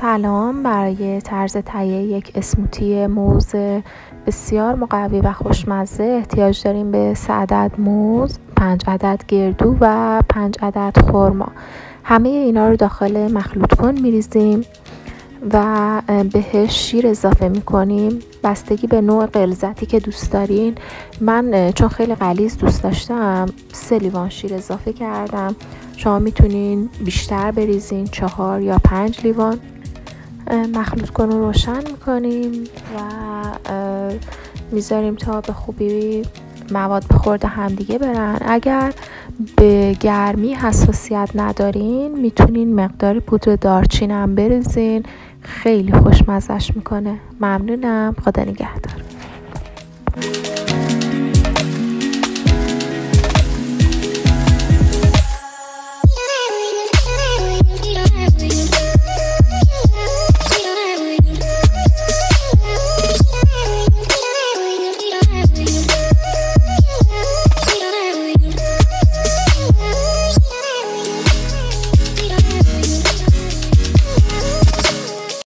سلام. برای طرز تهیه یک اسموتی موز بسیار مقوی و خوشمزه احتیاج داریم به 3 عدد موز، 5 عدد گردو و 5 عدد خرما. همه اینا رو داخل مخلوط کن میریزیم و بهش شیر اضافه میکنیم. بستگی به نوع غلظتی که دوست دارین. من چون خیلی غلیظ دوست داشتم 3 لیوان شیر اضافه کردم. شما میتونین بیشتر بریزین، 4 یا 5 لیوان. مخلوط کن رو روشن میکنیم و میذاریم تا به خوبی مواد به خورد همدیگه برن. اگر به گرمی حساسیت ندارین میتونین مقداری پودر دارچین هم بریزین، خیلی خوشمزه‌اش میکنه. ممنونم. خدا نگهدار.